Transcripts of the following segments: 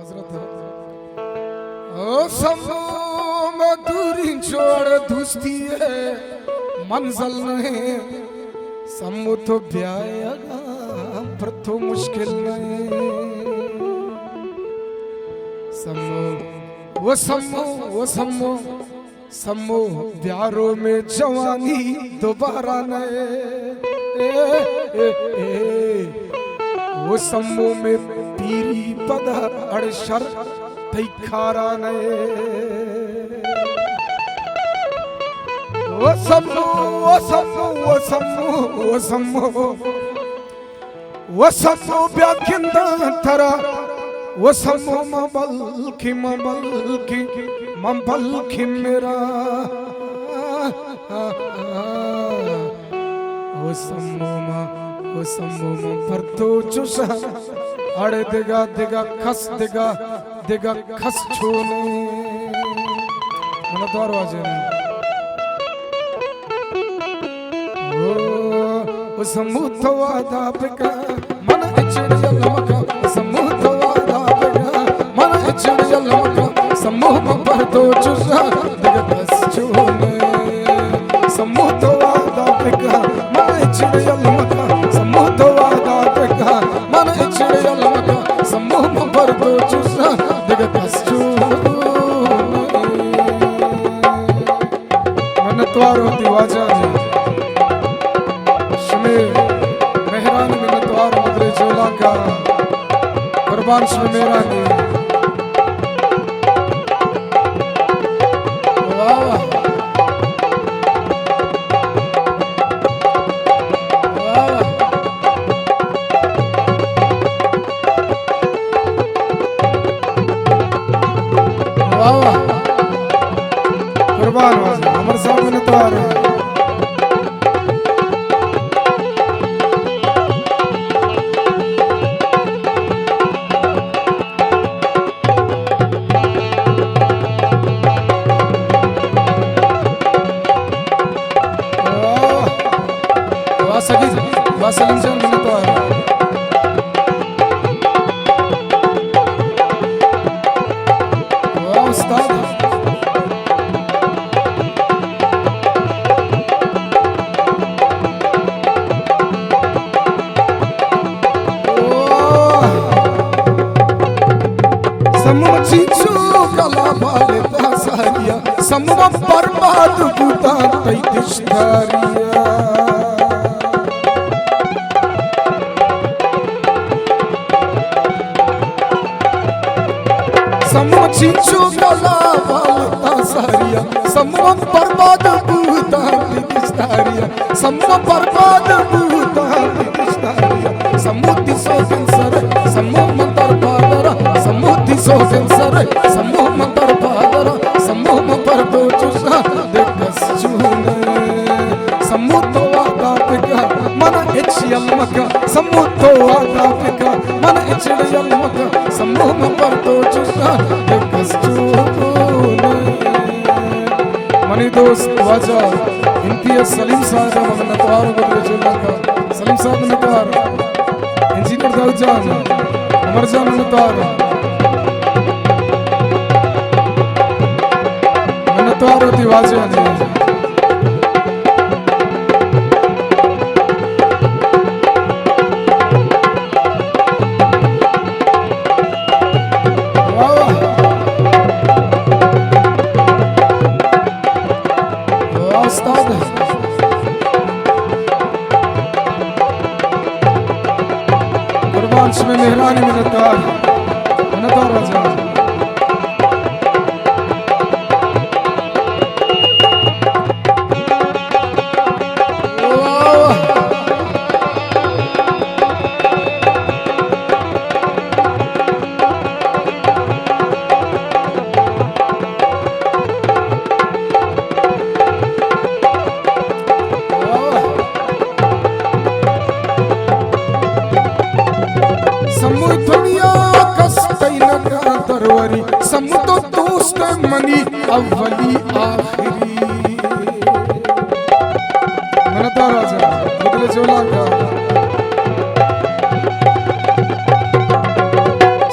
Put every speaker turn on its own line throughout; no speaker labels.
ओ समो मधुरी छोड़ दुस्ती है मंजिल नहीं समो तो ब्यायगा पर तो मुश्किल नहीं समो वो समो प्यारों में जवानी दोबारा नए वो समो में पीरी पदा अड़शर खारा नए वो समो व्याख्यंदा थरा वो समो मबल्कि मेरा वो समो पर तो चुसा अड़े दिगा खस छोने मन द्वार वाजे ओ समूह वादा पिका मन चिड़िया लमका समूह वादा पिका मन चिड़िया लमका समूह पर तो चुसा दिगा खस छोने समूह वादा पिका मन चिड़िया लमका समूह वादा पिका मन चिड़िया लमका समूह पर तो चुसा दिगा खस छोने मन द्वारो दिवाजा मेहरान मिन्नतवार मदरे जोला का कुर्बान श्री मेरा ने कुर्बान हमारे साथ मिन्नतवार है वासलिम जान मिन्नतवार वाह उस्ताद समो चीचो कला बाले तासारिया समो बर्बाद बूता तई दिशदारिया समो चीचो कला बालता सारिया समो बर्बाद बूता दिशदारिया समो बर्बाद बूता दिशदारिया समो दिसो कंसर समो मंतर पादरा समो दिसो कंसर समो मंतर पादरा समो मंतर तो चुसा देखस चुने समो तो वादा पिका मन इच्छियल मका समो तो वादा पिका मन इच्छियल मका समो मंतर तो चुसा देखस चुने मनी दोस्त वाजा इम्तियाज सलीम साहब मिन्नतवार बदले जोला का सलीम साहब मिन्नतवार इंजीनियर दाऊद जान उमर जान मिन्नतवार होती वाजे ने कुर्बान में मेहरानी मिन्नतवार राजा समो तो दोस्त मनी अव्वली आखिरी मनता राजा बदले जोला का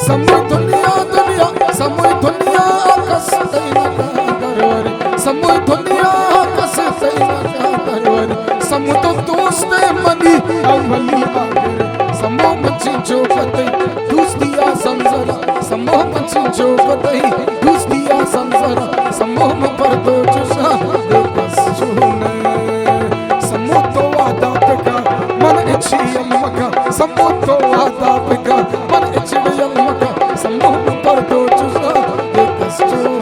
समो दुनिया चिंचो कतई घुस दिया संसारा समूह पर दो चुसा बस चुने समूह तो वादा का मन इच्छी अलमका समूह तो वादा का मन इच्छी अलमका समूह पर दो चुसा बस चुने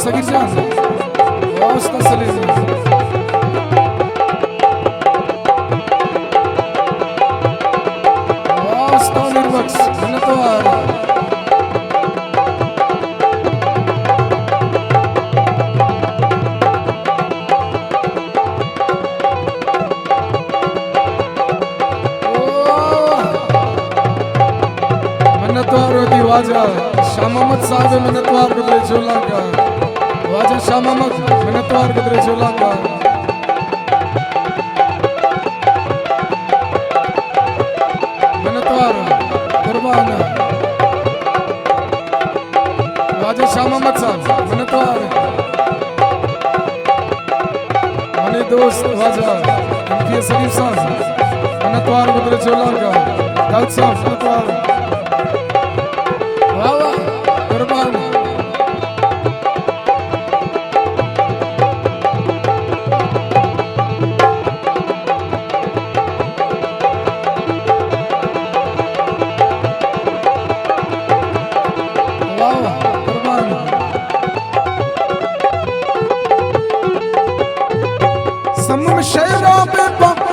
Sagir Can, Usta Salim, Usta Nirvax, Manatwar, Manatwar होती वाजा शाह मोहम्मद साहब मनतवार बदले झोला का वाजा शाह मोहम्मद मनतवार बदले झोला का मनतवार कुर्बान वाजा शाह मोहम्मद साहब मनतवार मने दोस्त वाजा एमपी सलीम साहब मनतवार बदले झोला का दाऊद साहब मनतवार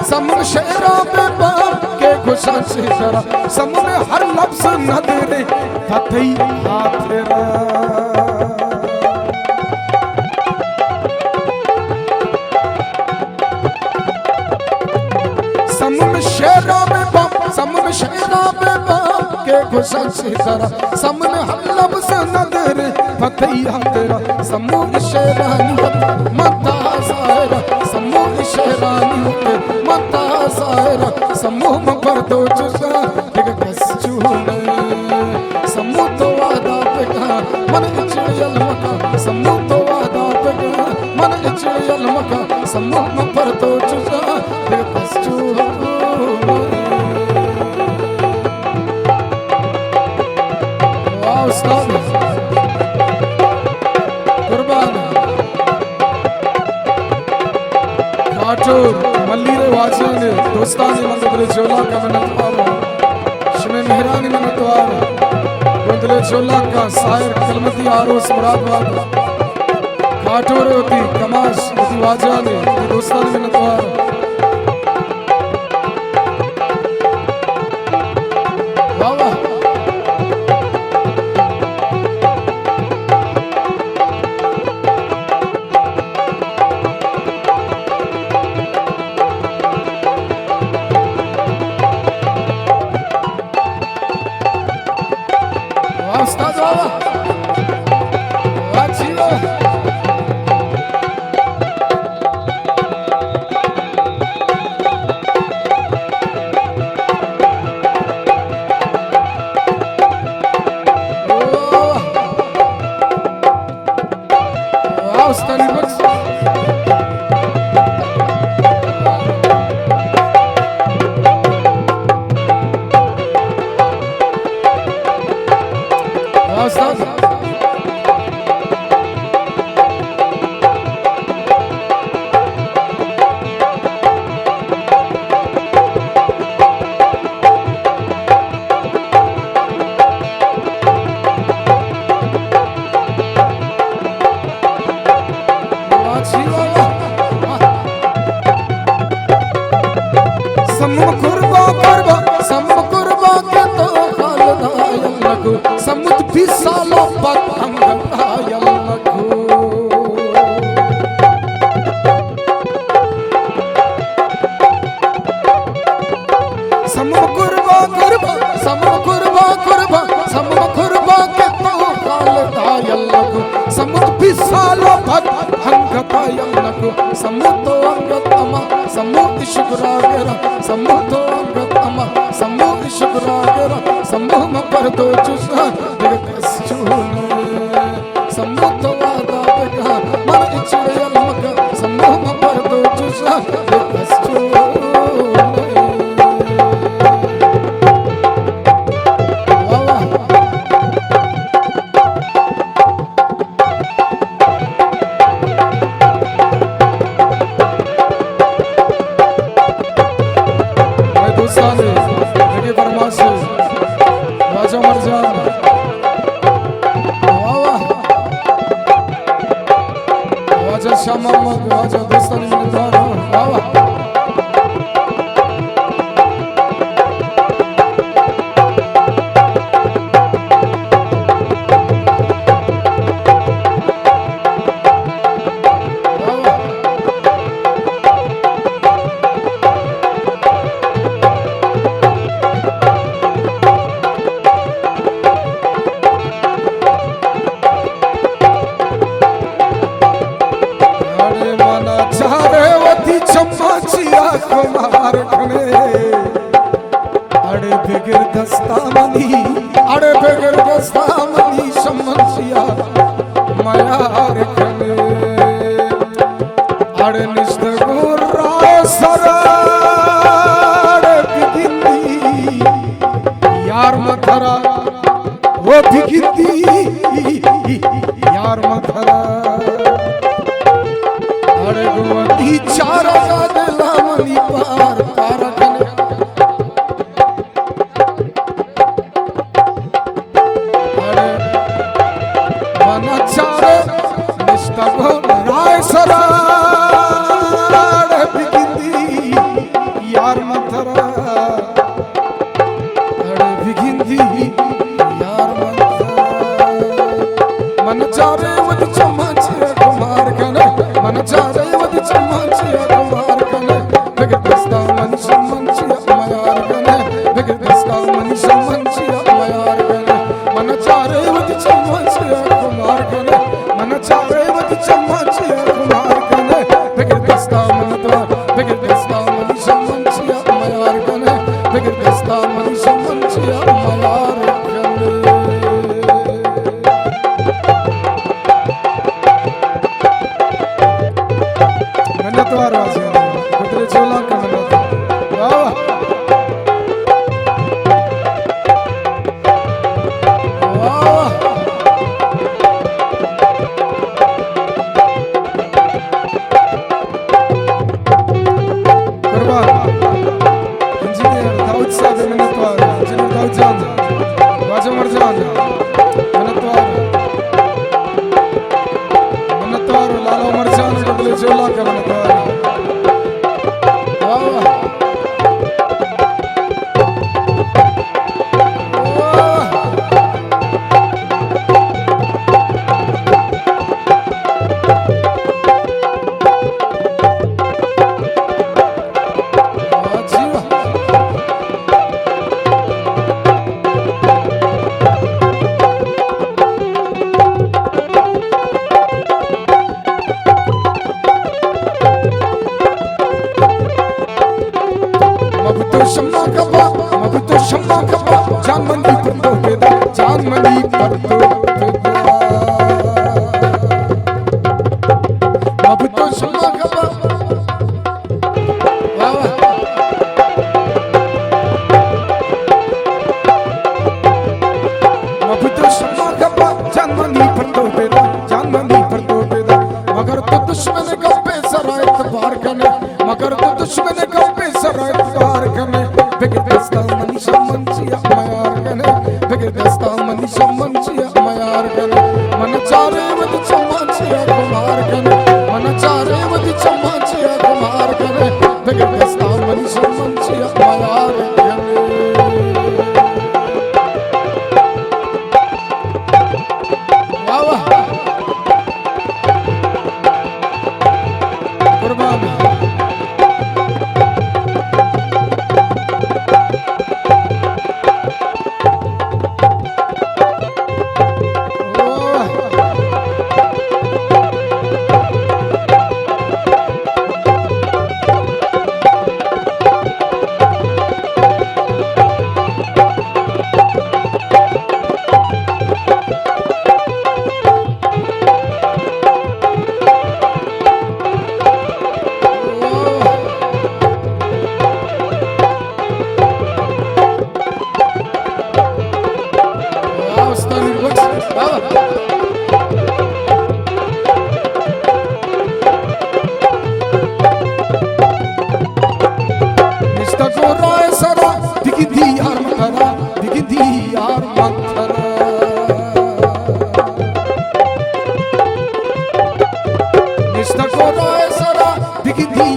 समूह शेरा पे बाप के खुशा से जरा समूह में हर लफ्ज नजरे फतही हाथेरा समूह शेरा में बाप समूह शेरा पे बाप के खुशा से जरा समूह में हर लफ्ज नजरे फतही हाथेरा समूह शेरानी मता सारा समूह शेरानी मता सारा समूह पर दो चुसा एक बस चूने समूह तो वादा पे कहा मन इचड़ियल मका समूह तो वादा पे कहा मन इचड़ियल मका समूह पर दो चुसा एक बस चूने वाह उस्ताद कुर्बान काठोर मल्लीरे वाजियाने दोस्तानी मंदरे झोला का मनतवार शमे मेहरानी मनतवार गोंदले झोला का सायर कलमती आरोस मुरादबाद काठोरे होती कमाश होती वाजियाने दोस्तानी मनतवार वाह समुद्र भी सालों पर अंगड़ायल लगो समुद्र भी सालों पर खतायनको समुतो अंगतमा समु इशुरागेरा समुतो अंगतमा समु इशुरागेरा समूह परदो चुसा दिगतस्चुने समुतो वादा बेगा मन इचड़े अलमक समूह परदो चुसा दिगतस्चुने अड़े बेगर दस्तामनी समंसिया मायार खने अड़े निष्ठगुर राय सराड़े बिगिंदी यार मथरा वो बिगिंदी यार मथरा अड़े गोवती चारा दिलामनी पार पार खने राय सराड़ बिगिंदी यार मथरा अड़े बिगिंदी यार मथरा मन चारे वद चमाचिया कुमार कने मन चारे वद चमाचिया कुमार कने बिगर दस्ता मन समंचिया मयार कने बिगर दस्ता मन समंचिया मयार कने मन चारे वद चमाचिया कुमार कने मन चारे वद चमाचिया कुमार कने बिगर दस्ता मन तो बिगर दस्ता मन समंचिया मयार कने बिगर दस्ता मन समंचिया मयार कने मनतवार वासिया कुतरे चोला का मनत वाह वाह कुर्बान इंजीनियर दाऊद साहब मनतवार इंजीनियर दाऊद जान वाजा मरजान मनतवार मनतवार लाला मरजान कुतरे चोला का मनतवार शम्मा कबा जान मंदी पर तो बेदा जान मंदी पर तो बेदा अब तो शम्मा कबा वाह अब तो शम्मा कबा जान मंदी पर तो बेदा जान मंदी पर तो बेदा मगर तो दुश्मन गप्पे सरायत बार कने मगर तो दुश्मन गप्पे सरायत बार कने बिगर दस्ता मन समंचिया मयार कने बिगर दस्ता मन समंचिया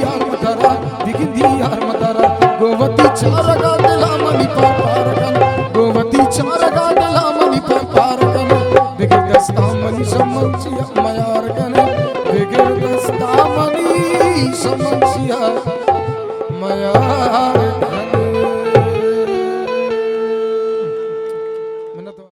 यार मदारा बिगिंदी यार मदारा गोवती चारगा दिलामणी पारगन गोवती चारगा दिलामणी पारगन बिगिर दस्तामणी समंसिया मयारगन बिगिर दस्तामणी समंसिया मयार